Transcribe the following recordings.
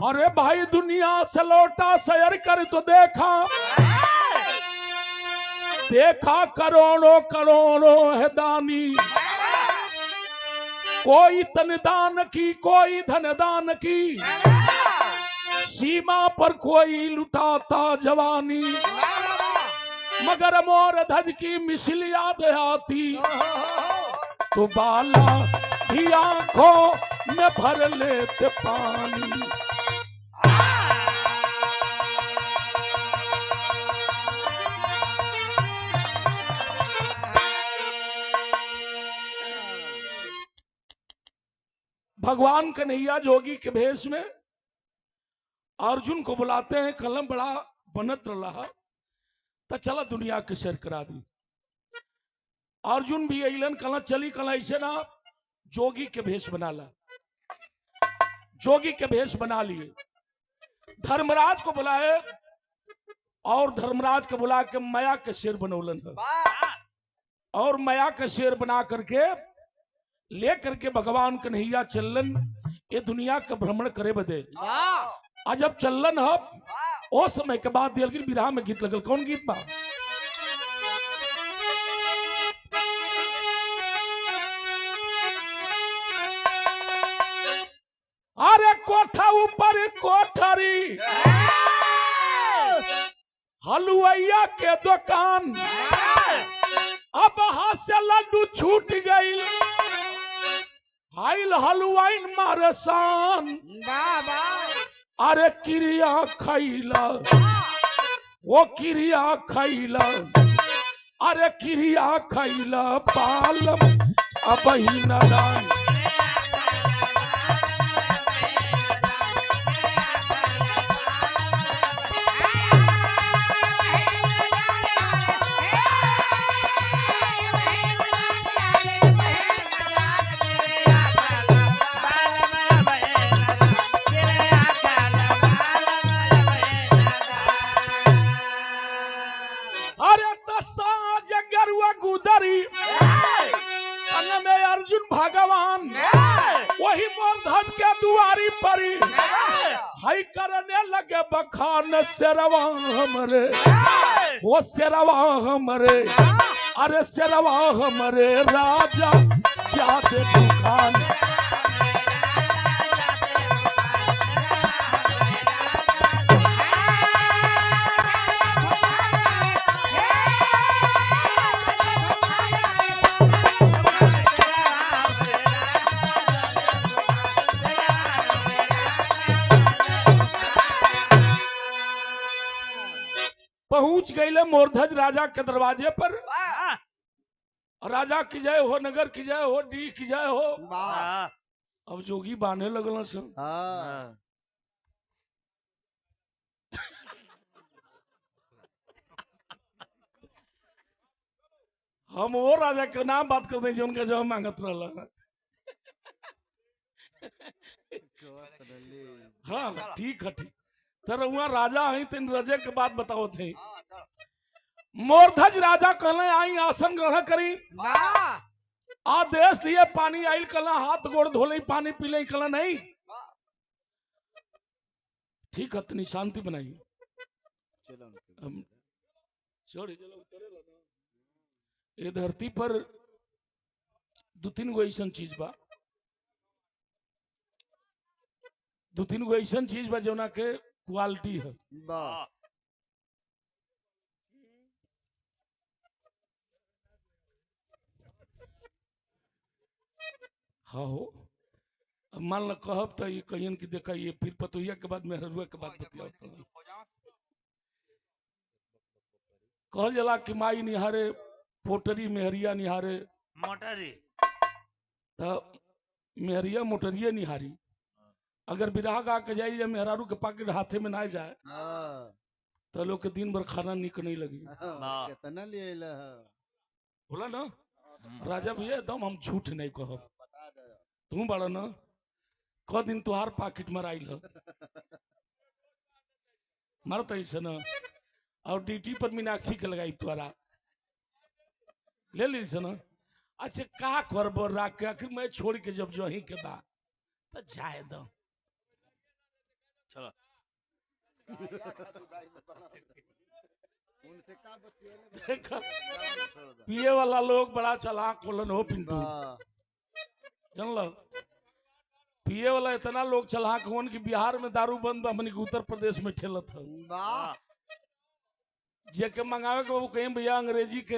अरे भाई दुनिया से लौटा सैर कर तो देखा, देखा करोड़ों करोड़ों है दानी, कोई तन दान की कोई धन दान की, सीमा पर कोई लुटाता जवानी, मगर मोर ध्वज की मिसल याद आती तो बाला भी आंखों में भर लेते पानी। भगवान कन्हैया जोगी के भेष में अर्जुन को बुलाते हैं, कलम बड़ा बनत रहा तो चला दुनिया के सैर करा दी। अर्जुन भी अलन कल चली कल ऐसे ना जोगी के भेष बना ला, जोगी के भेष बना लिए। धर्मराज को बुलाए और धर्मराज को बुला के माया के शेर बनौलन है, और माया के शेर बना करके ले करके भगवान कन्हैया चलन ये दुनिया का भ्रमण करे बदे। आज जब चलन है ओ समय के बाद दिल विराह में गीत लगल। कौन गीत बा? अरे कोठा ऊपर कोठरी हलुआइया के दुकान, अब हाथ से लड्डू छूट गई, हाइल हलुआइन मारे शान। अरे क्रिया खैला वो क्रिया खैला, अरे क्रिया खैला पालम अब ही नदान। संग में अर्जुन भगवान वही मोरध्वज के दुआरी परी, हाई करने लगे बखान शेरवा हमरे वो शेरवा हमरे, अरे शेरवा हमरे राजा जाते दुकान। पहुंच गए मोरध्वज राजा के दरवाजे पर। राजा की जय हो, नगर की जय हो, डी की जय हो। अब जोगी बांधे लगल से हम वो राजा के नाम बात करते हैं जो उनका जवाब मांगत रहा। हाँ ठीक है ठीक। तर वहाँ राजा आई तीन रजे के बात बताओ थे। मोरध्वज राजा कहले आई आसन ग्रहण करी, आदेश दिए पानी आइल कला हाथ गोड़ धोले पानी पीले कला नहीं ठीक है तनी शांति बनाई। ये धरती पर दो तीन गो ऐसा चीज बा, दो तीन गो ऐसा चीज बा जो ना के क्वालिटी है। हाँ हो अब मान लो कहब तो ये कहियन की देखा ये फिर पतोहिया के बाद मेहरुआ के बाद बतिया कहल जला कि माई निहारे पोटरी मेहरिया निहारे मोटरी, तो मेहरिया मोटरिया निहारी। अगर बिरहा गा के जाइए या मेहरारू के पाकेट हाथे में ना जाए तो लोग के दिन भर खाना निक नहीं लगी। कितना ले बोला ना राजा भैया एकदम हम झूठ नहीं कहो, तुम बड़ा ना क दिन तुहार पाकिट में आइल मरत ऐसे ना, और ड्यूटी पर मीनाक्षी के लगाई तुहरा ले ली से ना। अच्छा का करबो राख के आखिर मैं छोड़ के जब जो ही के बा तो जाए दो चलो देखो, पिए वाला लोग बड़ा चालाक होलन हो पिंटू, जानल। पिए वाला इतना लोग चालाक होन कि बिहार में दारू बंद हमनी के उत्तर प्रदेश में ठेलत है। जे के मंगावे के बाबू कहीं भैया अंग्रेजी के,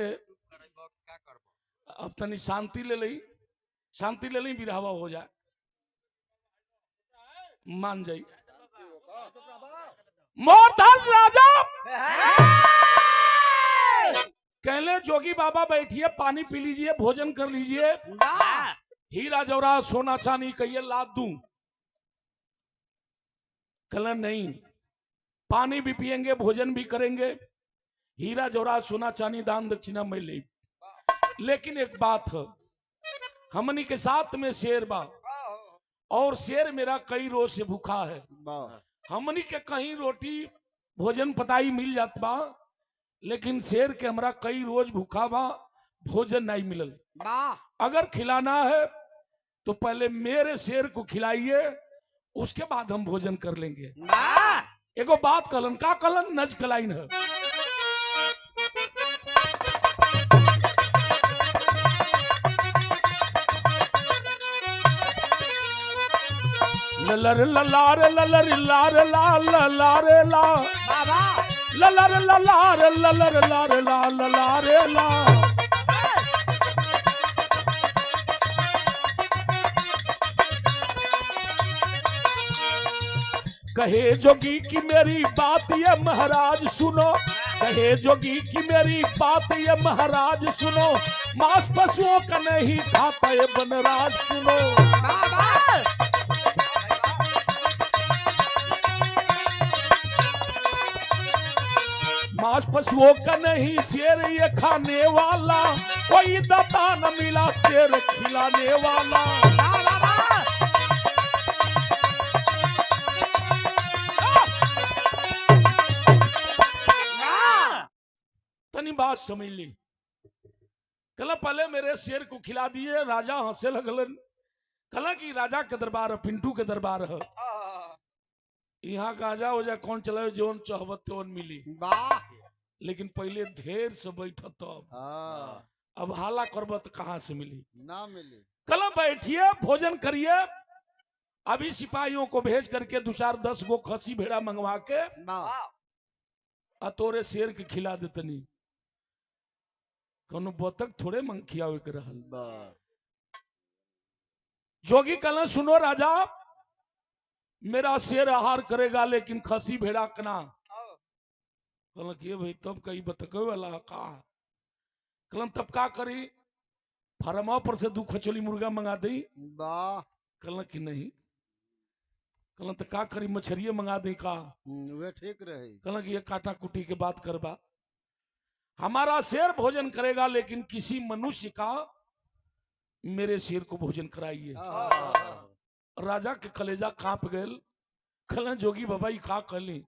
अब तनी शांति ले लई, शांति ले लई, बिरहवा हो जाए, मान जाई। मोहन राजा कहले जोगी बाबा बैठिए, पानी पी लीजिए, भोजन कर लीजिए, हीरा जवाहरात सोना चांदी कहिए लाद दूं। कहला नहीं, पानी भी पिएंगे, भोजन भी करेंगे, हीरा जवाहरात सोना चांदी दान दक्षिणा में ले, लेकिन एक बात है, हमनी के साथ में शेर बा और शेर मेरा कई रोज से भूखा है। हमनी के कहीं रोटी भोजन पताई मिल जात बा, लेकिन शेर के हमरा कई रोज भूखा बा, भोजन नहीं मिलल। अगर खिलाना है तो पहले मेरे शेर को खिलाइए, उसके बाद हम भोजन कर लेंगे। एगो बात कहलन, का कहलन, नज कलाइन है। ललर ललार ललर लार ला ललार ला ललर ललार ललर लार ला ललार ला। कहे जोगी की मेरी बात ये महाराज सुनो, कहे जोगी की मेरी बात ये महाराज सुनो, मांस पशुओं का नहीं खाता ये बनराज सुनो। मांस पशुओं का नहीं शेर ये खाने वाला, कोई दाता न मिला शेर खिलाने वाला। तनी बात समझ ली। कल पहले मेरे शेर को खिला दिए। राजा हंसे लगलन। कल की राजा के दरबार है, पिंटू के दरबार है, यहाँ का आजा हो जाए कौन चलाए, जोन चाहबत त्योन मिली। लेकिन पहले ढेर से बैठा तब, अब हाला करबत कहाँ से मिली, ना मिली। कल बैठिए, भोजन करिए। अभी सिपाहियों को भेज करके 2-4-10 गो खसी भेड़ा मंगवा के तोरे शेर के खिला देतनी। कोनो बतख थोड़े मंग खियावे के रहल। जोगी कहला सुनो राजा, मेरा शेर आहार करेगा लेकिन खसी भेड़ा कना। कहला कि भाई तब कहीं बतके वाला का। कहलन तब का करी, फार्मा पर से 2 खचोली मुर्गा मंगा दी। कहला कि नहीं। कहलन तो का करी, मछरिये मंगा दी का। वे ठीक रही। कहला कि ये काटा कुटी के बात करबा। हमारा शेर भोजन करेगा लेकिन किसी मनुष्य का मेरे शेर को भोजन कराइए। राजा के कलेजा कांप गए। कहले जोगी बाबा ये का कहली,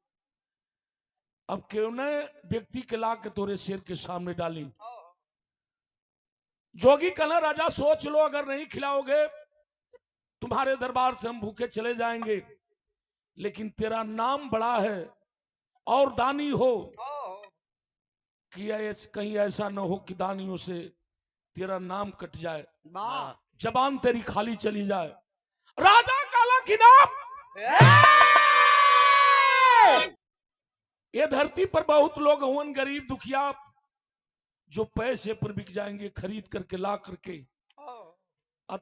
अब क्यों न व्यक्ति के ला के तोरे शेर के सामने डाली। जोगी कहले राजा सोच लो, अगर नहीं खिलाओगे तुम्हारे दरबार से हम भूखे चले जाएंगे, लेकिन तेरा नाम बड़ा है और दानी हो, कि कहीं ऐसा न हो कि दानियों से तेरा नाम कट जाए, जबान तेरी खाली चली जाए। राजा काला खिनाब, ये धरती पर बहुत लोग हुन गरीब दुखिया जो पैसे पर बिक जाएंगे, खरीद करके ला करके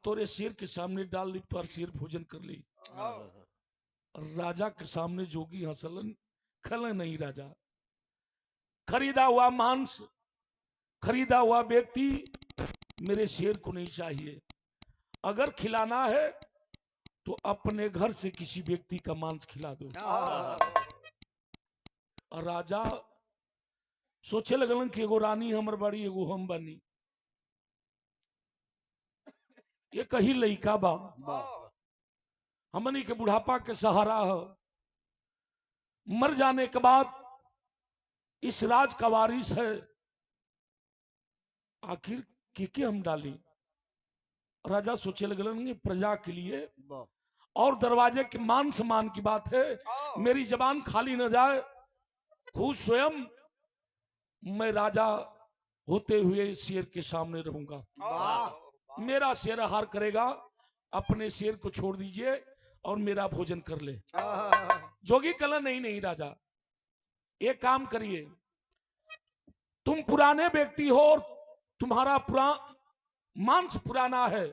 तोरे शेर के सामने डाल दी तो शेर भोजन कर ली। राजा के सामने जोगी हंसलन। खल नहीं राजा, खरीदा हुआ मांस, खरीदा हुआ व्यक्ति मेरे शेर को नहीं चाहिए। अगर खिलाना है तो अपने घर से किसी व्यक्ति का मांस खिला दो। और राजा सोचे लगलन कि एगो रानी हमर बड़ी, एगो हम बनी, ये कहीं लइका बा, हमनी के बुढ़ापा के सहारा है, मर जाने के बाद इस राज का वारिस है, आखिर के हम डाली। राजा सोचे लगलन प्रजा के लिए और दरवाजे के मान सम्मान की बात है, मेरी जबान खाली न जाए। खुद स्वयं मैं राजा होते हुए शेर के सामने रहूंगा। वाह मेरा शेर हार करेगा, अपने शेर को छोड़ दीजिए और मेरा भोजन कर ले। जोगी कला नहीं नहीं राजा, एक काम करिए, तुम पुराने व्यक्ति हो और तुम्हारा मांस पुराना है,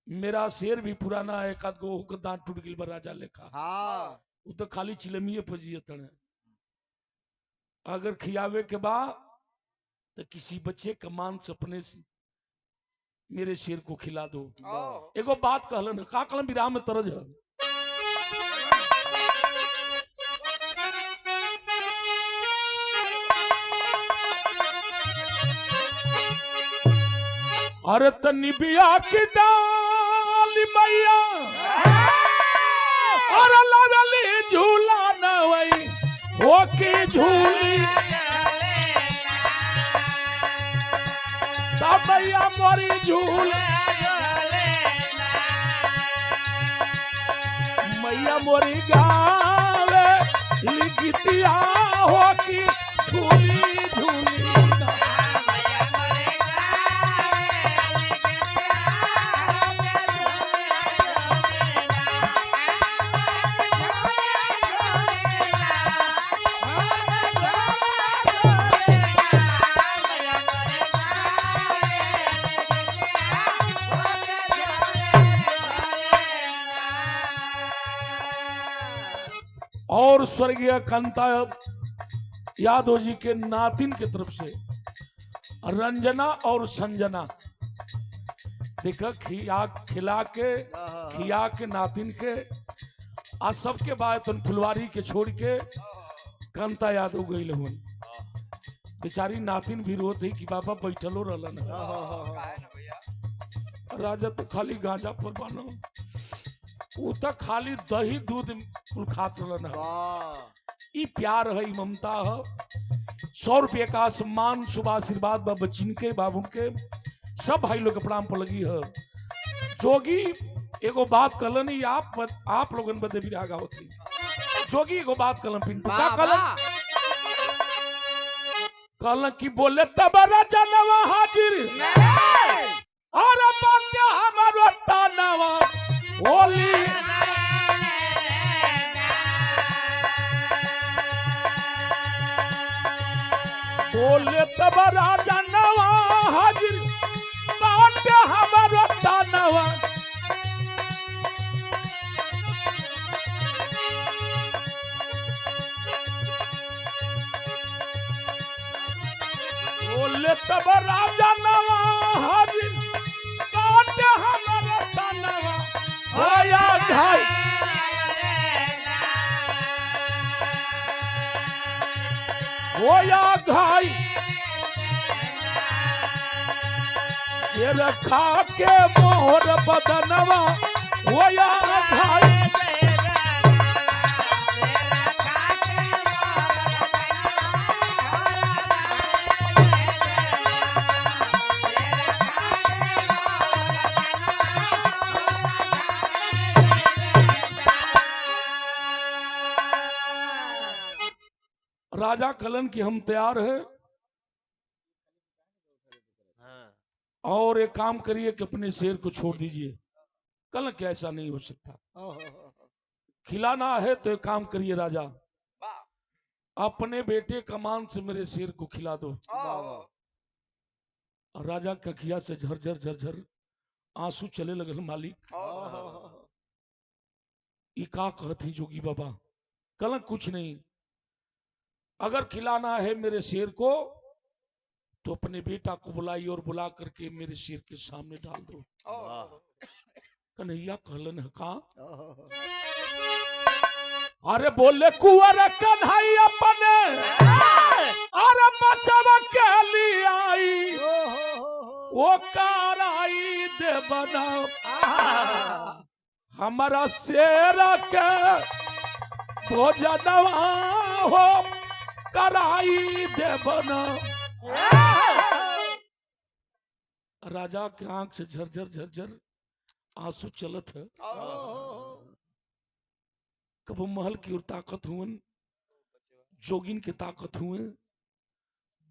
मेरा शेर भी पुराना है। एकाध गो होकर दांत टूट गई राजा लेखा, हाँ वो तो खाली चिलमिए पजियतन है। अगर खियावे के बाद तो किसी बच्चे का मांस अपने से मेरे शेर को खिला दो। एगो बात कहलन, का कहलन विराम में तरज है। अरे तनी बिया की डाल मैया अरे लवली झूला न वही हो की झूली तब मैया मोरी झूल मैया मोरी गावे लिखतिया हो की झूली झूली और स्वर्गीय कांता यादव जी के नातिन की तरफ से रंजना और संजना, देखा खिला के नातिन के आज सबके बाद तुम फुलवारी के छोड़ के कांता यादव गई हन। बेचारी नातिन भी रोत है कि बाबा बैठलो रहलन। राजा तो खाली गांजा पर बनो, वो तो खाली दही दूध खात रहलन। ई प्यार है, ममता है। 100 रुपये का सम्मान शुभ आशीर्वाद बच्चिन के बाबू के सब भाई लोग के प्रणाम पर लगी है। जोगी एगो बात कहलन, आप लोगन बदे भी आगा होती। जोगी एगो बात कहलन, पिंटू का कहलन कि बोले तब राजा नवा हाजिर और बात्या हमारो तानवा होली बोले तब राजा नवा हाजिर बात्या हमारो तानवा बोले तब राजा नवा हाजिर बात्या हमारो तानवा होया भाई होया घाई शेर खा के मोहर बदनवा होया घाई राजा कलन की हम तैयार है और एक काम करिए कि अपने शेर को छोड़ दीजिए। कलन क्या ऐसा नहीं हो सकता, खिलाना है तो एक काम करिए राजा, अपने बेटे का मांस से मेरे शेर को खिला दो। राजा का खिया से झरझर झरझर आंसू चले लगल। मालिक ये का कहती जोगी बाबा? कलन कुछ नहीं, अगर खिलाना है मेरे शेर को तो अपने बेटा को बुलाई और बुला करके मेरे शेर के सामने डाल दो। कन्हैया कहलन है का? अरे बोले कुंवर कन्हैया अपने अरे बचावा के लिए आई वो कराई दे बना हमारा शेर के भोजनवा हो कराई दे बना। राजा के आंख से झरझर झरझर आंसू चलत है। ओहो। कबो महल की ओर ताकत हुवन, जोगिन की ताकत हुए,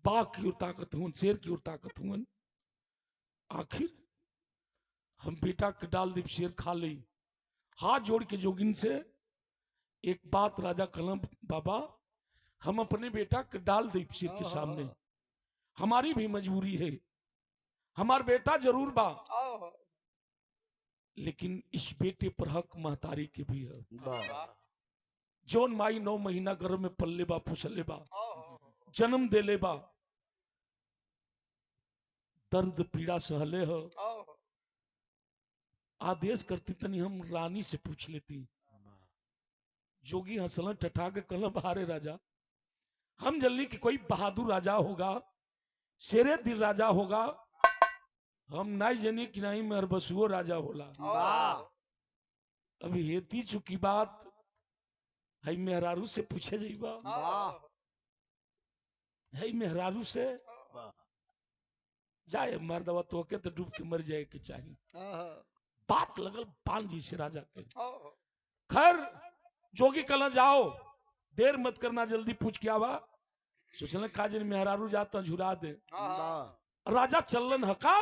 बाघ की ओर ताकत हुवन, शेर की ओर ताकत हुवन। आखिर हम बेटा के डाल दीप शेर खा ली। हाथ जोड़ के जोगिन से एक बात राजा कलम, बाबा हम अपने बेटा के डाल दीप शेर के सामने, हमारी भी मजबूरी है, हमार बेटा जरूर बा, लेकिन इस बेटे पर हक महतारी के भी है। वाह। जौन माई 9 महीना गर्भ में पल्ले बा, फुसले बा, जन्म देले बा, दर्द पीड़ा सहले हो। आदेश करती तनी हम रानी से पूछ लेती। जोगी हंसलन टटा के कलम, हारे राजा हम जल्दी कि कोई बहादुर राजा होगा, शेरे दिल राजा होगा, हम नहीं जानी कि नहीं मेहर बसुओ राजा होला। वाह। अभी हेती चुकी बात है, मेहरारू से पूछे जाइबा, वाह। है मेहरारू से वाह। जाए मर्दवा तो के तो डूब के मर जाए के चाहिए। बात लगल पान जी से राजा के। खैर जोगी कल जाओ, देर मत करना, जल्दी पूछ के आवा। सोचल काजन मेहरारू जाता झुरा दे। वाह। राजा चलन हका,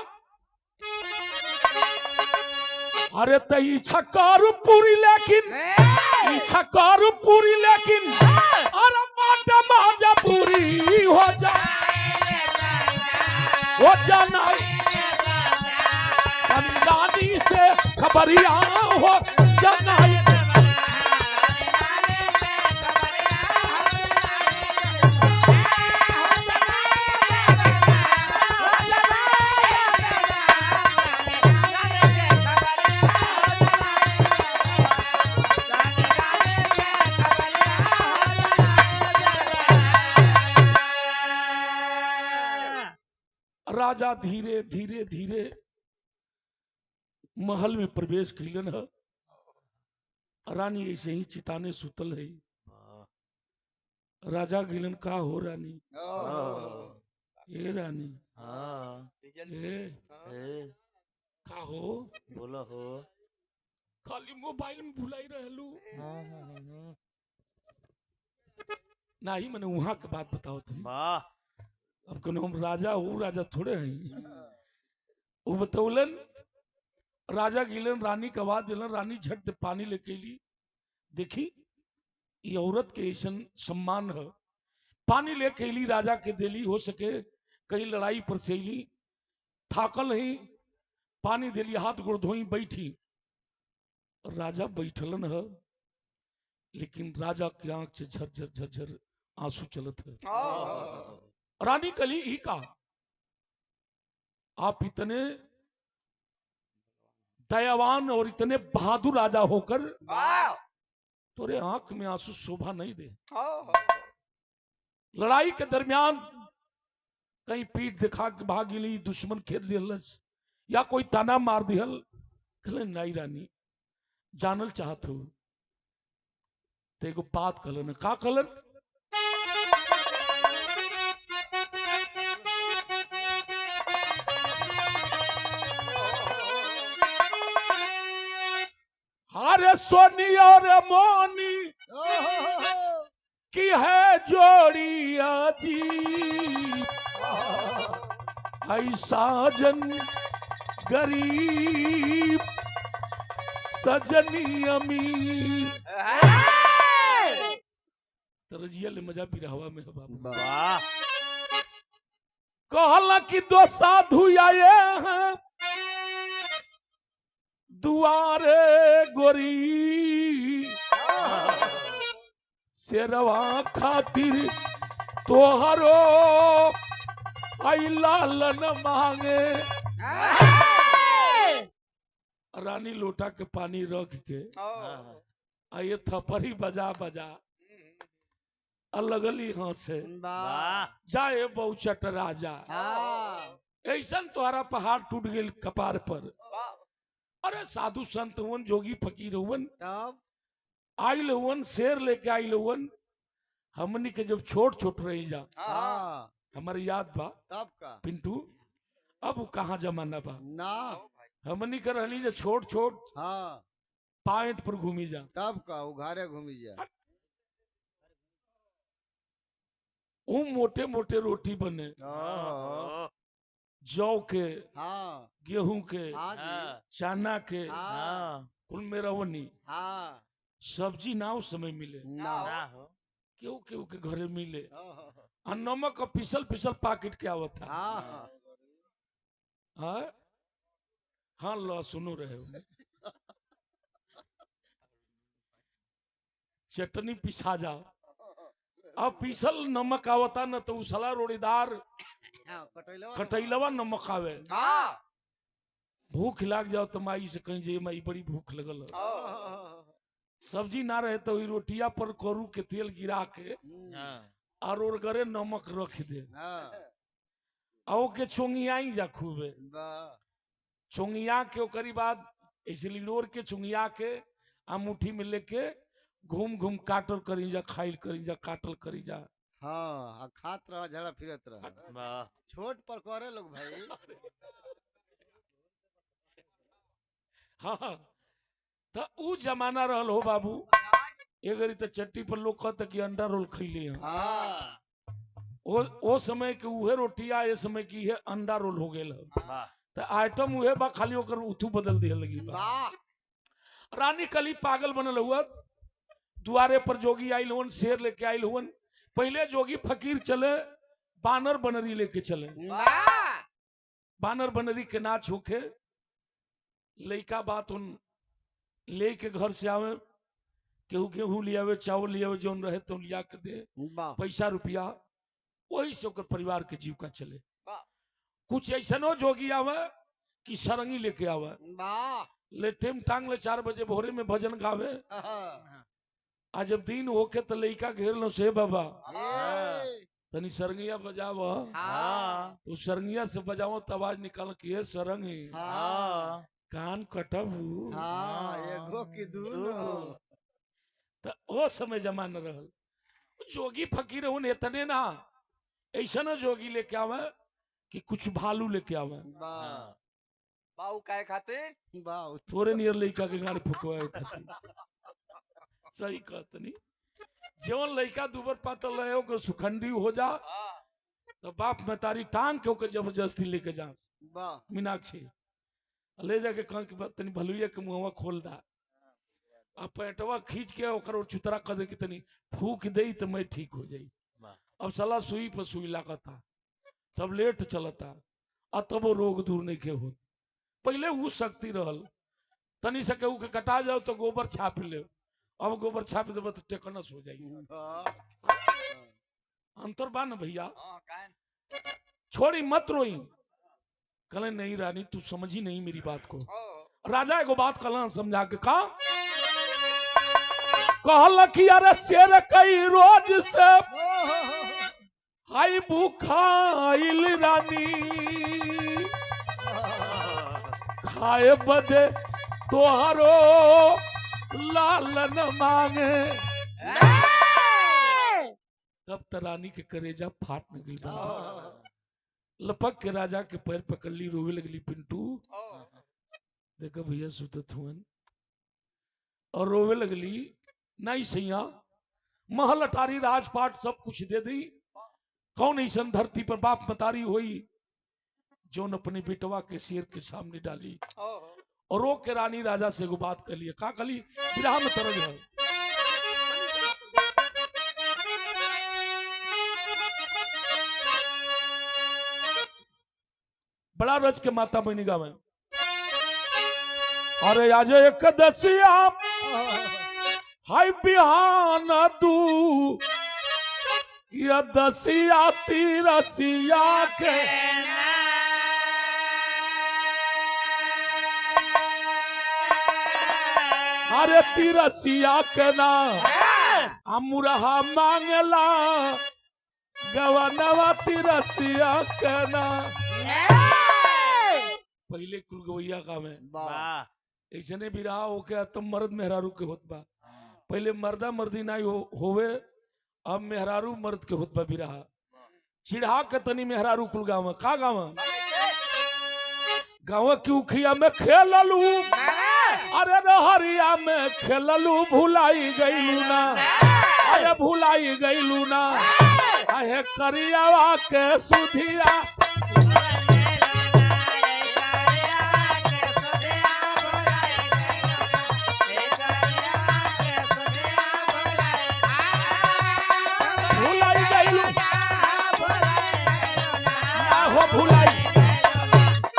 अरे तई छक्कर पूरी लेकिन, इच्छा कर पूरी लेकिन, अरे बाटा माजा पूरी हो जा, हो जाना रानी से खबरिया हो जाना। राजा धीरे धीरे धीरे महल में प्रवेश कइलन है। रानी ऐसे ही चिताने सुतल है। राजा गिलन, का हो रानी? ए रानी, ए का हो? बोला हो। खाली मोबाइल में भुलाई रहलू। नहीं मैंने वहां के बात बताओ थी। अब कौन हम राजा, वो राजा थोड़े हैं। वो बतौलन, राजा गिलन रानी का आवाज दिलन, रानी झट पानी लेके ली। देखी ये औरत के ऐसा सम्मान है, पानी लेके ली राजा के देली, हो सके कहीं लड़ाई पर से ली, थाकल नहीं, पानी देली, हाथ गोड़ धोई, बैठी। राजा बैठलन है, लेकिन राजा की आंख से झरझर झरझर आंसू चलत है। रानी कली ही का, आप इतने दयावान और इतने बहादुर राजा होकर तोरे आंख में आंसू शोभा नहीं दे। लड़ाई के दरमियान कहीं पीठ दिखा के भाग ली, दुश्मन खेल दिलस, या कोई ताना मार दिहल। कहले नहीं रानी, जानल चाहत हो तो एगो बात कहलन। का कहलन? अरे सोनी और मोनी की है जोड़ी अजीब, ऐसा जन गरीब सजनी अमीर। रजिया ले मजा भी रहवा में है बाबू। कहला कि 2 साधु आए हैं दुआरे गोरी, शेरवा खातिर तोहरो आई लालन मांगे। रानी लोटा के पानी रख के आइए थपरी बजा बजा लगली हंसे। जाए बहुचट राजा, ऐसा तोहरा पहाड़ टूट गई कपार पर। अरे साधु संत हुवन, जोगी फकीर हुवन, आइल हुवन, शेर लेके आइल हुवन। हमनी के जब छोट छोट रही जा, हमारे याद बा तब का पिंटू, अब कहाँ जमाना बा ना। हमनी कर रहली जे छोट छोट हाँ पाइंट पर घूमी जा, तब का उघारे घूमी जा। वो मोटे मोटे रोटी बने ओहो, जौ के, हाँ गेहूं के, हाँ जी, चना के, हाँ कुल में रवनी। हाँ सब्जी ना उस समय मिले, ना हो। केहू केहू के घरे मिले, ओहो, और नमक का पिसल पिसल पाकिट के आवत था। हाँ हाँ हाँ, लो सुनो रहे हो, चटनी पिसा जाओ, अब पिसल नमक आवता न तो उसला रोड़ीदार हाँ, कटैलवा नमक आवे। हाँ भूख लाग जाओ तो माई से कहीं जे माई बड़ी भूख लगल है। ओहो, सब्जी ना रहे तो वही रोटिया पर करू के तेल गिरा के और ओरगरे नमक रख दे, हाँ आओ के चोंगियाई जा खूबे, वाह, चोंगिया के ओकरी बाद ऐसे लिलोर के चुंगिया के आ मुट्ठी में लेके घूम घूम काटल करी जा, खाइल करी जा, काटल करी जा। हाँ आ खात रह झड़ा फिरत रह। छोट पर करे लोग भाई। हाँ तो ऊ जमाना रहल हो बाबू। एगरी तो चट्टी पर लोग कहते कि अंडा रोल खैले हैं। हाँ ओ समय के उहे रोटिया, ये समय की है अंडा रोल हो गेल है। तो आइटम उहे बा, खाली ओकर उथू बदल दिया लगी बा। वाह, रानी कली पागल बनल हुआ, दुआरे पर जोगी आइल हुवन, शेर लेके आइल हुवन। पहले जोगी फकीर चले, बानर बनरी लेके चले। वाह, बानर बनरी के नाच होके लइका बात उन ले के घर से आवे, केहू गेहूं ले आवे, चावल ले आवे, जौन रहे तो लिया के दे, वाह, पैसा रुपया, वही से ओकर परिवार के जीविका चले। वाह। कुछ ऐसनो जोगी आवे कि सरंगी लेके आवे, वाह, लेटेम टांग ले 4 बजे भोरे में भजन गावे। हाँ, आज जब दिन होके तो लइका घेर लो से बाबा ए, तनी सरंगिया बजाव, हाँ, तो सरंगिया से बजाओ तो आवाज निकाल के सरंगी हाँ, कान कटबू। हाँ, एगो की दूनो। तो वो समय जमाना रहल। जोगी फकीर उन इतने ना, ऐसा ना जोगी लेके आवे कि कुछ भालू लेके आवे। वाह, बाऊ काय खातिर वाह, थोड़े नियर लइका के गाड़ी फुकवाए खातिर। सही कहत नहीं, जवन लइका दुबर पातल रहे ओकर सुखंडी हो जा, तो बाप में तारी टांग के ओकर जबरदस्ती लेके जा। वाह, मीनाक्षी ले जाके कह के तनी भलुइया के मुहवा खोल दा, आ पेटवा खींच के ओकर चुतरा कर दे कि तनी फूक दे तो मैं ठीक हो जाई। अब साला सुई पर सुई लागता, सब लेट चलता, आ तब वो रोग दूर नहीं के हो। पहले वो शक्ति रहल, तनी से केहू के कटा जाओ तो गोबर छाप ले, अब गोबर छाप देव तो टेकनस हो जाई। वाह, अंतर बा न भैया। हां कान छोड़ी मत रोई, कहले नहीं रानी तू समझी नहीं मेरी बात को। ओ राजा एगो बात कहला समझा के का कहल कि अरे शेर कई रोज से हाई भूखाइल रानी, खाए बदे तोहरो लालन मांगे। तब तो रानी के करेजा फाट न गई बा। लपक के राजा के पैर पकड़ ली, रोवे लगली पिंटू देखो भैया सुतत हुअन, और रोवे लगली नहीं सैया महल अटारी राजपाट सब कुछ दे दी, कौन ऐसा धरती पर बाप मतारी हुई जो न अपने बेटवा के शेर के सामने डाली। और रो के रानी राजा से एगो बात कर लिया, का कली विराह में तरज है। बड़ा रज के माता बनी गावे, अरे आज एक दसिया हाय बिहान दू या दसिया तिरसिया के अरे तिरसिया के ना अमुरहा मांगला गवनवा तिरसिया के ना। पहले कुल गवैया का में वाह, ऐसने बिरहा होके तुम मर्द मेहरारू के होत बा। पहले मर्दा मर्दी नहीं होवे, अब मेहरारू मर्द के होत बा बिरहा। चिढ़ा के तनी मेहरारू कुल गाँव का गाँव गाँव की उखिया में खेललू, अरे रहरिया में खेललू, भुलाई गईलू ना, अरे भुलाई गईलू ना, अहे करियावा के सुधिया। भुलाई गईलू हो भुलाई,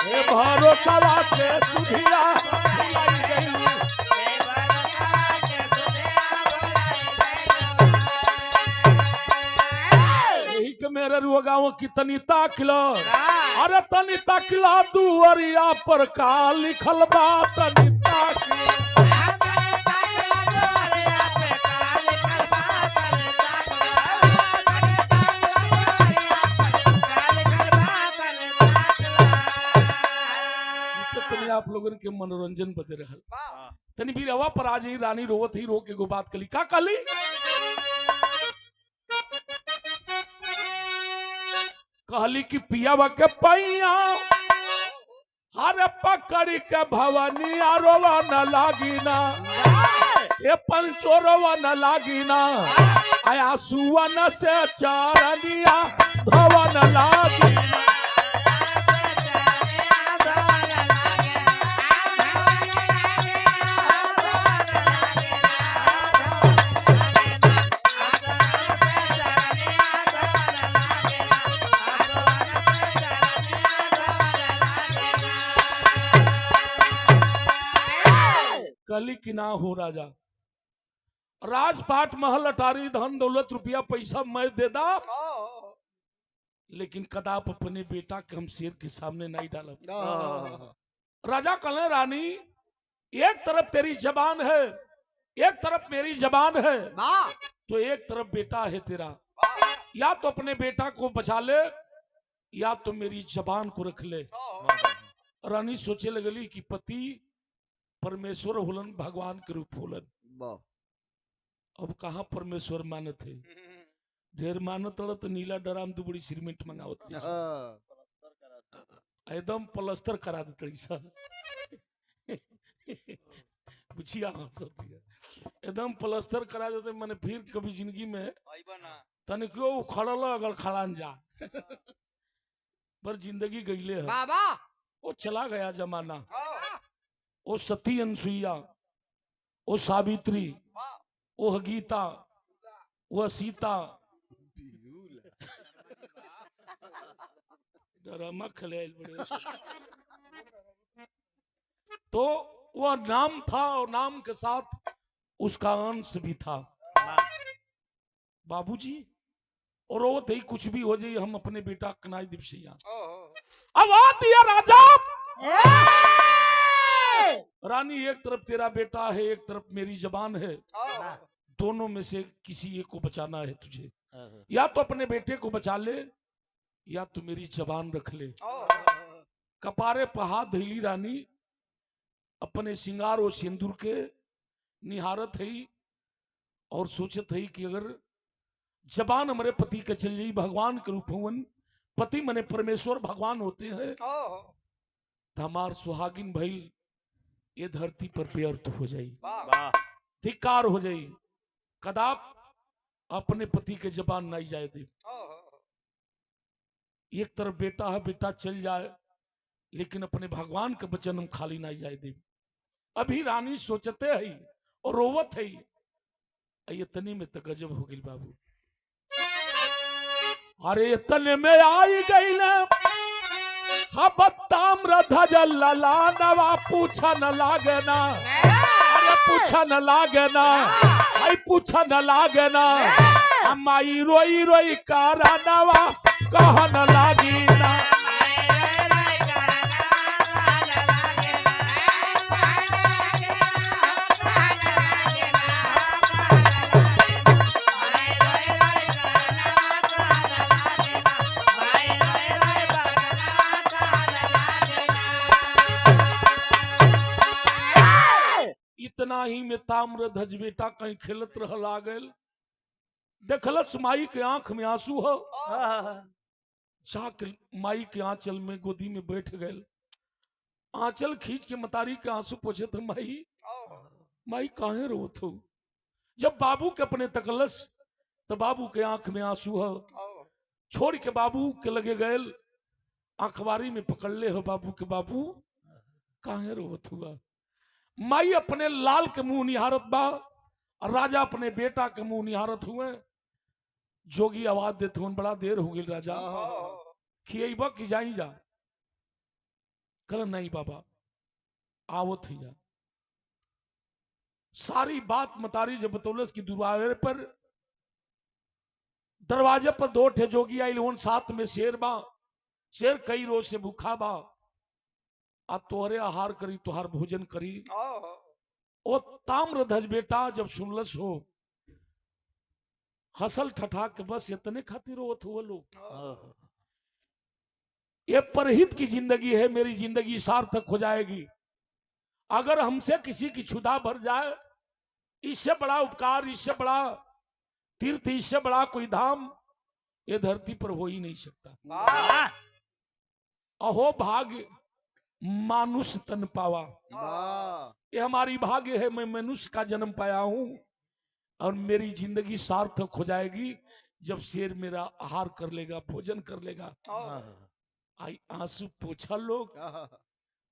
हे भरोसा के सुधिया भुलाई गईलू। यही के मेरे रुआ गाँव की तनी ताकिला, अरे तनी ताकिला दुवरिया पर का लिखल बा, तनी ताकिला। आप लोगों के मनोरंजन बदे रहल तनी भी रवा पर आज ही रानी रोवत ही रो के गो बात कली का कली। कहली कि पियावा के पैया हरे पकड़ी के भवानी रोवा न लागी ना, ये पंचो रोवा न लागी ना, आया सुवन से चारनिया धोवा न लागी ना। कली की ना हो राजा, राजपाट महल अटारी धन दौलत रुपया पैसा मैं दे दा, लेकिन कदाप अपने बेटा के हम शेर के सामने नहीं डालब। राजा कहले रानी एक तरफ तेरी जबान है, एक तरफ मेरी जबान है, तो एक तरफ बेटा है तेरा, या तो अपने बेटा को बचा ले या तो मेरी जबान को रख ले। रानी सोचे लगली कि पति परमेश्वर होलन, भगवान के रूप होलन, अब कहाँ परमेश्वर मानत है, ढेर मानत तो नीला डराम दुबड़ी सीमेंट मंगावत एकदम प्लास्टर करा देते बुझिया एकदम प्लास्टर करा देते, मैंने फिर कभी जिंदगी में तन क्यों उखड़ल अगर खड़ान जा पर जिंदगी गईले है, वो चला गया जमाना। वो सती अनसुईया, वो सावित्री, वो गीता, वो सीता, ड्रामा खेले बड़े तो वह नाम था और नाम के साथ उसका अंश भी था। बाबूजी और वो थे कुछ भी हो जाए हम अपने बेटा कनाई दिवसिया। अब आ दिया राजा, रानी एक तरफ तेरा बेटा है, एक तरफ मेरी जबान है, दोनों में से किसी एक को बचाना है तुझे, या तो अपने बेटे को बचा ले या तो मेरी जबान रख ले। कपारे पर हाथ धैली रानी अपने श्रृंगार और सिंदूर के निहारत है और सोचत है कि अगर जबान हमारे पति के चल जाई, भगवान के रूप होवन, पति मने परमेश्वर भगवान होते हैं, तो हमार सुहागिन भइल ये धरती पर व्यर्थ हो जाई, धिक्कार हो जाई, कदाप अपने पति के जबान नहीं जाए दे। एक तरफ बेटा है, बेटा चल जाए लेकिन अपने भगवान के वचन हम खाली नहीं जाए दे। अभी रानी सोचते है और रोवत है, ये तनी में तो गजब हो गई बाबू। अरे तने में आई गई ना ताम्र ध्वज ललानवा, पूछा न लागना, अरे पूछा न लागना, आई पूछा न लागना, अम्माई रोई रोई कारानवा कहा न लागी ना। इतना ही में ताम्र ध्वज बेटा कहीं खेलत रह लागल, देखलस माई के आंख में आंसू हो, जाके माई के आंचल में गोदी में बैठ गए आंचल खींच के मतारी के आंसू पोछे थे, माई माई काहे रोत हो। जब बाबू के अपने तकलस तो बाबू के आंख में आंसू है, छोड़ के बाबू के लगे गए अखबारी में पकड़ ले हो बाबू के, बाबू काहे रोत हुआ। माई अपने लाल के मुंह निहारत बा और राजा अपने बेटा के मुंह निहारत हुए। जोगी आवाज देते हुए, बड़ा देर हो गई राजा, खियबा की जाई जा। कल नहीं बाबा आवत ही जा। सारी बात मतारी जब बतौलस की दुरावे पर दरवाजे पर 2 ठे जोगी आई लोन, साथ में शेर बा। शेर कई रोज से भूखा बा, आ तोहरे आहार करी, तुहार भोजन करी। ओ ताम्रध्वज बेटा जब सुनलस हो, हसल ठठा के बस इतने खातिर रोत हुआ लोग। ये परहित की जिंदगी है, मेरी जिंदगी सार्थक हो जाएगी अगर हमसे किसी की क्षुधा भर जाए। इससे बड़ा उपकार, इससे बड़ा तीर्थ, इससे बड़ा कोई धाम ये धरती पर हो ही नहीं सकता। अहो भाग्य मानुष तन पावा, ये हमारी भाग्य है, मैं मनुष्य का जन्म पाया हूं और मेरी जिंदगी सार्थक हो जाएगी जब शेर मेरा आहार कर लेगा, भोजन कर लेगा। आई आंसू पोछा लोग,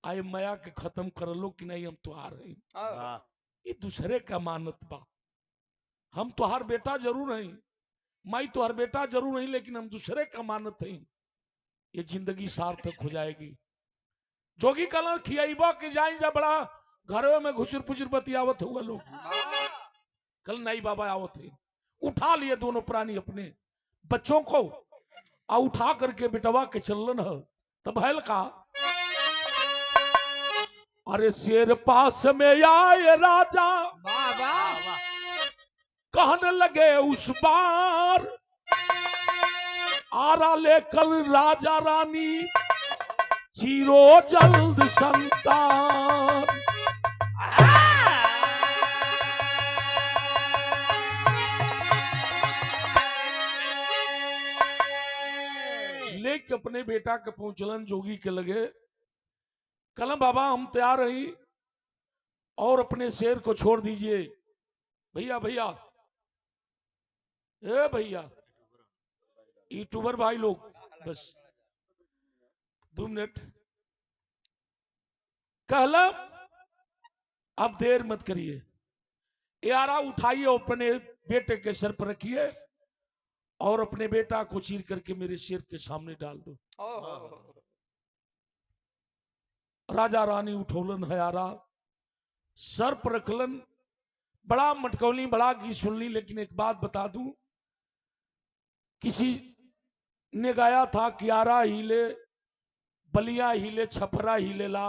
आए माया के खत्म कर लो कि नहीं हम तुहार हैं। ये दूसरे का मानत बा, हम तुहार बेटा जरूर हैं, माई तुहार बेटा जरूर नहीं, लेकिन हम दूसरे का मानत हैं। ये जिंदगी सार्थक हो जाएगी। जोगी कल खियाबा के जाई जा, बड़ा घरों में घुचुर पुचुर बतियावत हुआ लोग। कल नहीं बाबा आवत है, उठा लिए दोनों प्राणी अपने बच्चों को आ उठा करके बिटवा के चलन है। तब हैल का अरे शेर पास में आए राजा, कहने लगे उस बार, आरा लेकर राजा रानी चीरो जल्द संतान। लेके अपने बेटा के पहुंचलन जोगी के लगे। कलम बाबा हम तैयार रही और अपने शेर को छोड़ दीजिए। भैया भैया, ए भैया, यूट्यूबर भाई लोग बस 2 मिनट कहला, अब देर मत करिए, यारा उठाइए, अपने बेटे के सर पर रखिए और अपने बेटा को चीर करके मेरे शेर के सामने डाल दो। राजा रानी उठौलन हयारा, सर पर रखलन, बड़ा मटकौली, बड़ा गीत सुनली। लेकिन एक बात बता दूं, किसी ने गाया था कि यारा हिले बलिया हिले छपरा हिले ला,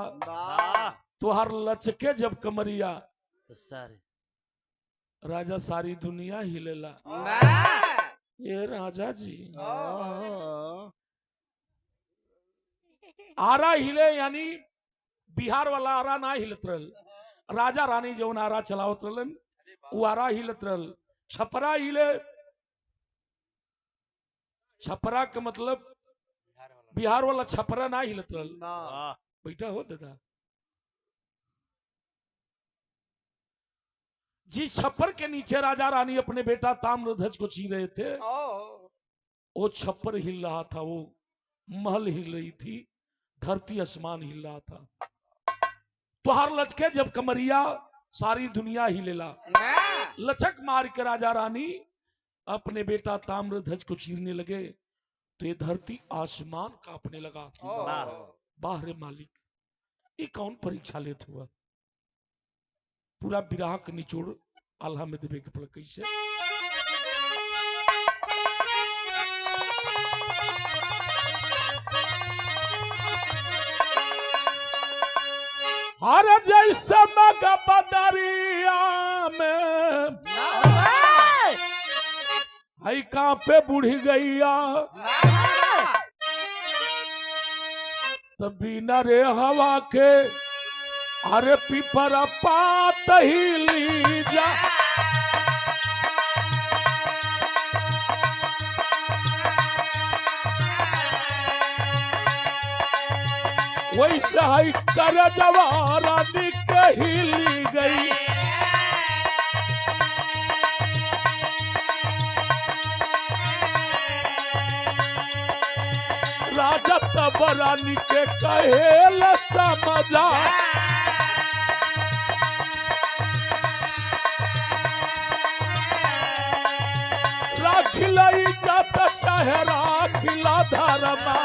तो हर लचके जब कमरिया तो सारे राजा सारी दुनिया हिलेला। ये राजा जी आरा हिले, यानी बिहार वाला आरा ना हिलत रहल, राजा रानी जौन आरा चलावत रहलन वो आरा हिलत रहल। छपरा हिले, छपरा के मतलब बिहार वाला छपरा ना हिलत रहल। बैठा हो दादा जिस छप्पर के नीचे राजा रानी अपने बेटा ताम्रध्वज को ची रहे थे, वो छप्पर हिल रहा था, वो महल हिल रही थी, धरती आसमान हिल रहा था। तुहार लचके जब कमरिया सारी दुनिया हिलेला। लचक मार के राजा रानी अपने बेटा ताम्रध्वज को चीरने लगे तो ये धरती आसमान कांपने लगा। बाहर मालिक, ये कौन परीक्षा लेत हुआ? पूरा विराह के निचोड़ आल्हा में देवे के पड़ कैसे। हर जैसे मग बदरिया में हई कहां पे बुढ़ी गैया, तब बिना रे हवा के अरे पिपरा पात ही लीजा। वैसे है कर जवानी के हिली गई। राजा तबरानी के कहेल समझा, राखिला इज्जत चाहे राखिला धर्मा।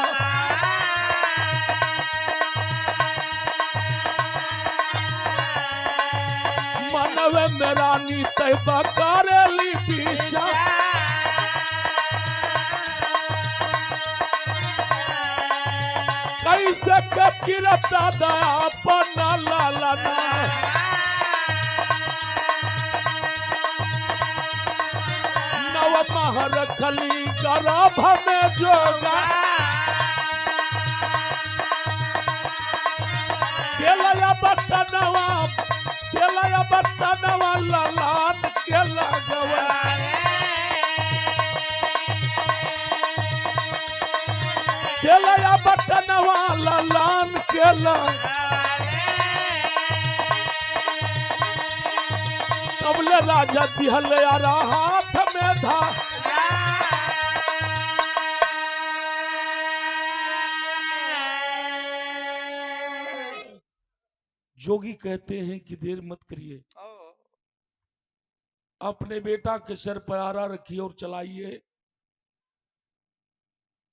मनवे में रानी तैबा करेली पीछा, कैसे कचिरता दया पन्ना लालना। नव महर खली गर्भ में जोगा, केलया बटनवा ललान के लगवा। केलया बटनवा ललान के लगवा। कबले राजा दिहल यारा हाथ में था, जोगी कहते हैं कि देर मत करिए, अपने बेटा के सर पर आरा रखिए और चलाइए।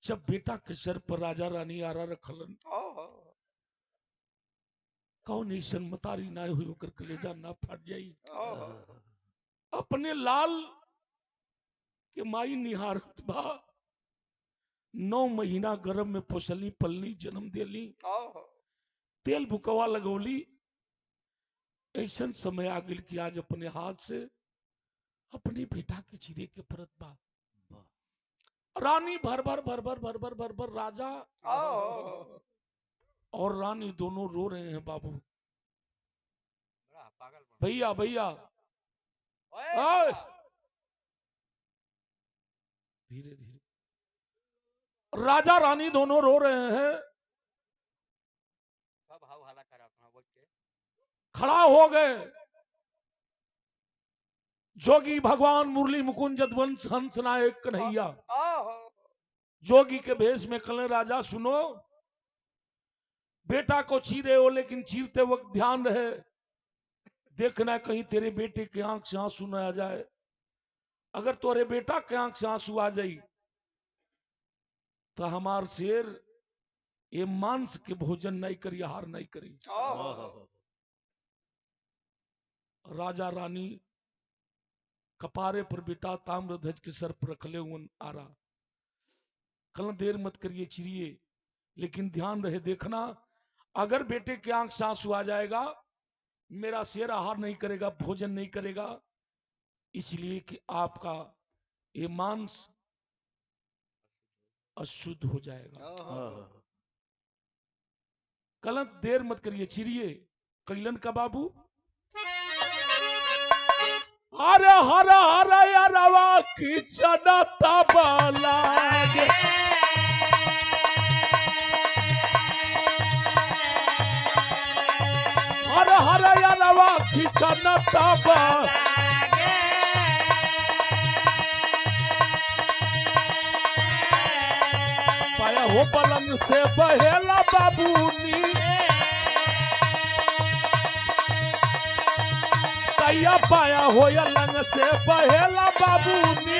जब बेटा के सर पर राजा रानी आरा रखलन, कौन ऐसा मतारी ना हुई होकर कलेजा ना फट जाई। अपने लाल के माई निहारत बा, 9 महीना गर्भ में पोसली पलनी जन्म देली, तेल बुकवा लगौली। ऐसा समय आ गई कि आज अपने हाथ से अपने बेटा के चीरे के परत बा। रानी भर भर राजा और रानी दोनों रो रहे हैं। बाबू भैया भैया धीरे धीरे, राजा रानी दोनों रो रहे हैं। खड़ा हो गए जोगी भगवान मुरली मुकुंद जदवंश हंस नायक कन्हैया। जोगी के भेष में कल राजा सुनो, बेटा को चीरे हो लेकिन चीरते वक्त ध्यान रहे, देखना कहीं तेरे बेटे के आंख से आंसू न आ जाए। अगर तोरे बेटा के आंख से आंसू आ जाई तो हमार शेर ये मांस के भोजन नहीं करी, आहार नहीं करी। राजा रानी कपारे पर बेटा ताम्रध्वज के सर पर रखले हुए आ रहा। कल देर मत करिए चिरिए, लेकिन ध्यान रहे देखना, अगर बेटे के आंख से आंसू आ जाएगा मेरा शेर आहार नहीं करेगा, भोजन नहीं करेगा, इसलिए कि आपका ये मांस अशुद्ध हो जाएगा। कल देर मत करिए चिरिए। कैलन का बाबू, अरे हरा हरा यारवा की चनता बलागे, हरा हरा यारवा की चनता बलागे, पाया हो पलंग से बहेला बाबूनी, पाया हो लंग से बहेला बाबूनी।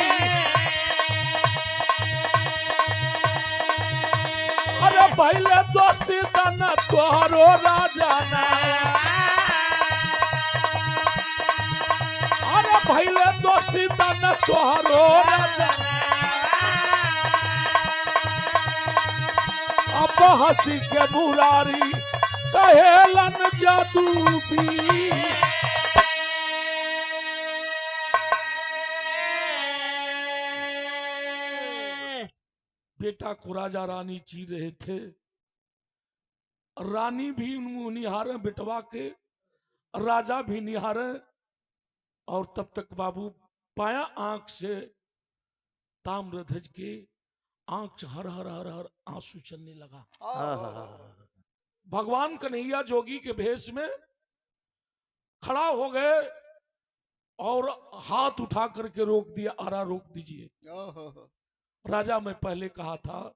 अरे पहले तो सीधन तोहरो राजा ना, अरे पहले तो सीधन तोहरो राजा, अब हंसी के बुरारी कहेलन जादू भी। बेटा को राजा रानी चीर रहे थे, रानी भी निहारे बिटवा के, राजा भी निहारे, और तब तक बाबू पाया आंख से ताम्रध्वज के आंख से हर हर हर हर आंसू चलने लगा। भगवान कन्हैया जोगी के भेष में खड़ा हो गए और हाथ उठा करके रोक दिया, आरा रोक दीजिए। ओहो। राजा, मैं पहले कहा था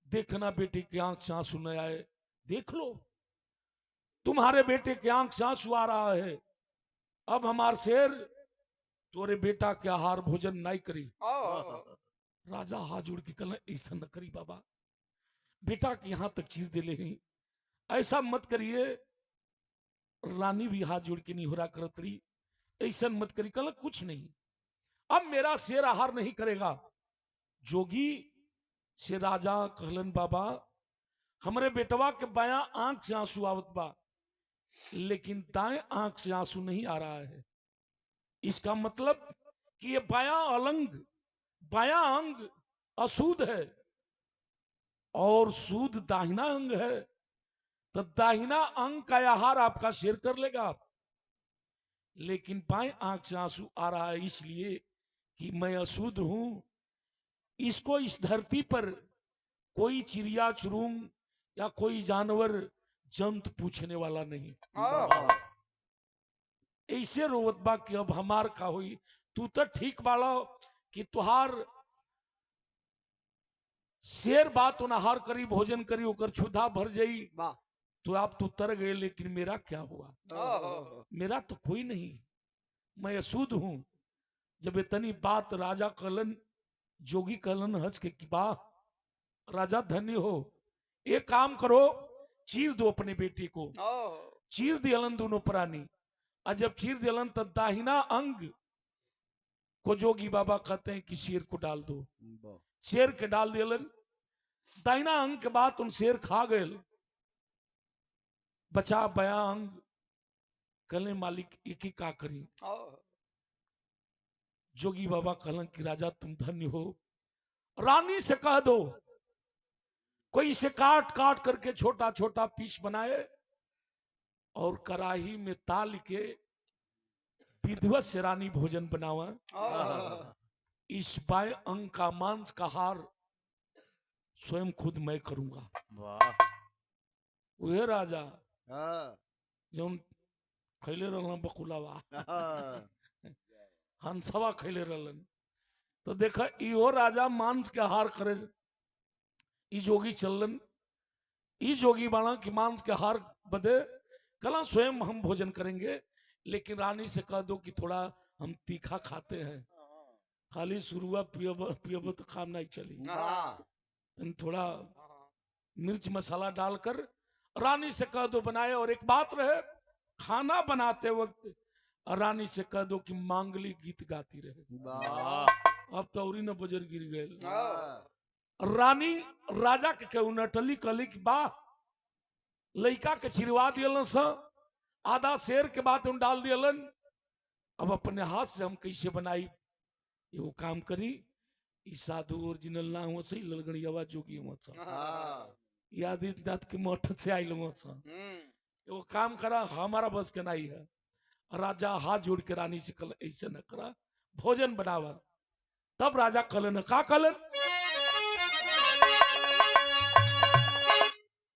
देखना बेटे की आंख से आंसू न आए, देख लो तुम्हारे बेटे की आंख से आंसू आ रहा है। अब हमार शेर तोरे बेटा के आहार भोजन नहीं करी। राजा हाथ जोड़ के कहला ऐसा न करी बाबा, बेटा के यहां तक चीर दे ले, ऐसा मत करिए। रानी भी हाथ जोड़ के नहीं हो रहा करत रही, ऐसा मत करी। कहला कुछ नहीं, अब मेरा शेर आहार नहीं करेगा। जोगी से राजा कहलन बाबा, हमरे बेटवा के बायां आंख से आंसू आवत बा, लेकिन दाएं आंख से आंसू नहीं आ रहा है। इसका मतलब कि ये बायां अंग अशुद्ध है और शुद्ध दाहिना अंग है, तो दाहिना अंग का आहार आपका शेर कर लेगा। लेकिन बाएं आंख से आंसू आ रहा है इसलिए कि मैं अशुद्ध हूं। इसको इस धरती पर कोई चिड़िया चुरुंग या कोई जानवर जंतु पूछने वाला नहीं। ऐसे रोवत बा कि अब हमार का हुई। तू तो ठीक बाला कि तुहार शेर बात नहार करी भोजन करी ओकर क्षुधा भर जाई, तो आप तो तर गए, लेकिन मेरा क्या हुआ? मेरा तो कोई नहीं, मैं अशुद्ध हूं। जब इतनी बात राजा कहलन, जोगी कहलन हंस के कि वाह राजा धन्य हो, एक काम करो चीर दो अपने बेटे को। चीर दियलन दोनों प्राणी, और जब चीर दियलन तब दाहिना अंग को जोगी बाबा कहते हैं कि शेर को डाल दो। शेर के डाल दियलन, दाहिना अंग के बाद उन शेर खा गए, बचा बया अंग। कहले मालिक एक ही का करी। जोगी बाबा कहलन कि राजा तुम धन्य हो, रानी से कह दो कोई इसे काट काट करके छोटा छोटा पीस बनाए और कढ़ाई में ताल के विधिवत से रानी भोजन बनावा। इस बाएं अंग का मांस का हार स्वयं खुद मैं करूंगा। वह राजा जो खैले रहलन बकुलावा हंसवा खैले रहलन, तो देखा इहो राजा मांस के हार करे। ई जोगी चलन, ई जोगी बाणा की मांस के हार बदे कला स्वयं हम भोजन करेंगे, लेकिन रानी से कह दो कि थोड़ा हम तीखा खाते हैं, खाली सुरुआ पियब तो काम नहीं चली। थोड़ा मिर्च मसाला डालकर रानी से कह दो बनाए। और एक बात रहे, खाना बनाते वक्त रानी से कह दो कि मांगली गीत गाती रहे। अब तो और न बजर गिर गए। रानी राजा के कहू नटली कहली कि बा लड़का के चिरवा दियलन स, आधा शेर के बाद उन डाल दियलन। अब अपने हाथ से हम कैसे बनाई? ये काम करी, साधु ओरिजिनल ना हो सही ललगड़ी आवाज जोगी हो यादित के मठ से आई लो वो काम करा, हमारा बस के नहीं है। राजा हाथ जोड़ के रानी से कल ऐसे न करा, भोजन बनावा। तब राजा कलन का कलन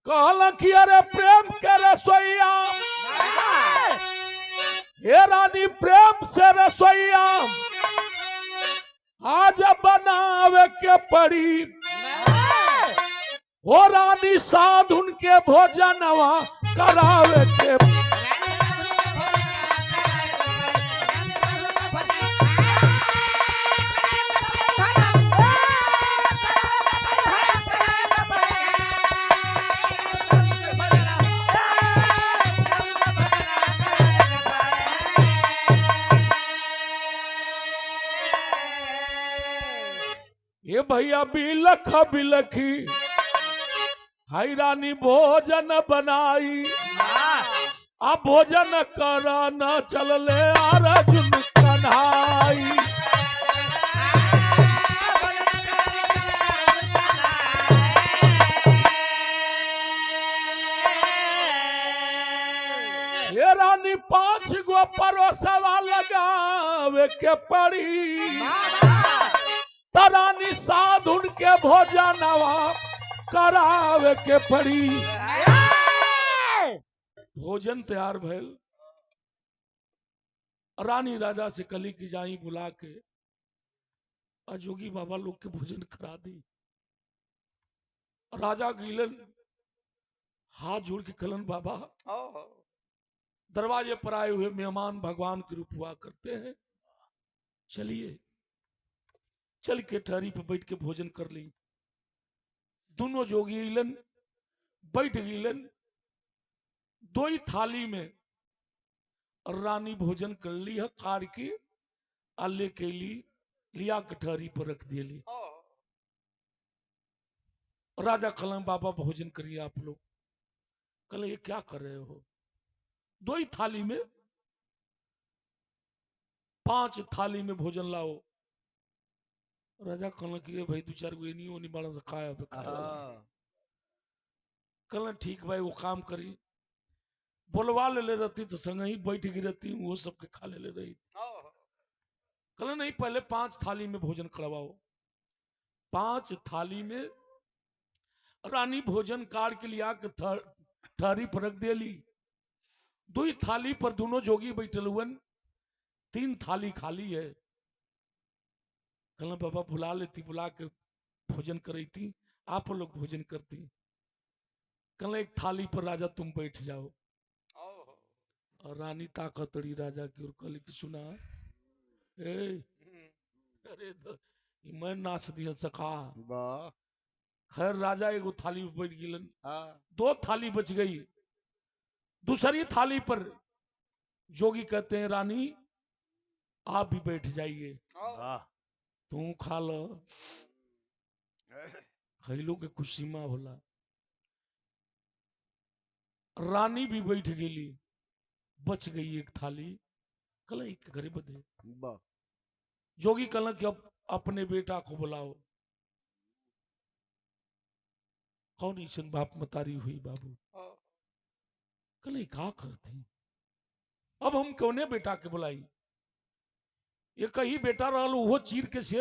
कहला कि अरे प्रेम के रसोईया, हे रानी प्रेम से रसोईया आज बनावे के पड़ी। हो रानी साधुन के भोजनवा करावे के। ये भैया बिलख बिलखी हाई रानी भोजन बनाई, अब भोजन करा न चल ले अर्जुन कन्हाई। ये रानी 5 गो परोसवा लगावे के पड़ी, तरानी साधुन के भोजनवा करावे के पड़ी। भोजन तैयार भइल। रानी राजा से कली की जाई बुला के आ जोगी बाबा लोग के भोजन करा दी। राजा गिलन हाथ जोड़ के कलन बाबा ओहो दरवाजे पर आए हुए मेहमान भगवान के रूप हुआ करते हैं, चलिए। चल के ठहरी पर बैठ के भोजन कर ली। दोनों जोगी गिलन बैठ गिलन। दो ही थाली में रानी भोजन कर ली है कार की आ लेके ली लिया कटहरी पर रख दिए ली। ओहो राजा कलम बाबा भोजन करिए आप लोग। कल ये क्या कर रहे हो? दो ही थाली में 5 थाली में भोजन लाओ। राजा कहल कि भाई 2-4 गो नहीं होनी बाड़ा से खाया तो खाया। कहल ठीक भाई वो काम करी बोलवा ले रहती तो संग ही बैठ गई रहती वो सबके खा ले रही। ओहो कहल नहीं पहले 5 थाली में भोजन करवाओ। 5 थाली में रानी भोजन कार के लिया के ठहरी पर रख दिली। 2 ही थाली पर दोनों जोगी बैठल हुए। 3 थाली खाली है। कहना बाबा बुला लेती बुला के भोजन करती आप लोग भोजन करती। कहना एक थाली पर राजा तुम बैठ जाओ। ओहो और रानी ताकतड़ी राजा की ओर कहली कि सुना ए अरे मैं नाच दिया सखा। वाह खैर राजा एगो थाली में बैठ गिलन। हाँ 2 थाली बच गई। दूसरी थाली पर जोगी कहते हैं रानी आप भी बैठ जाइए ओहो तू खा लो। खैलो के कुछ सीमा होला। रानी भी बैठ गेली। बच गई एक थाली। कल एक घरे बदे वाह जोगी कहला कि अब अपने बेटा को बुलाओ। कौन ईशन बाप मतारी हुई बाबू। ओहो कल का करती अब हम कौने बेटा के बुलाई। ये कही बेटा रहल वो चीर के शेर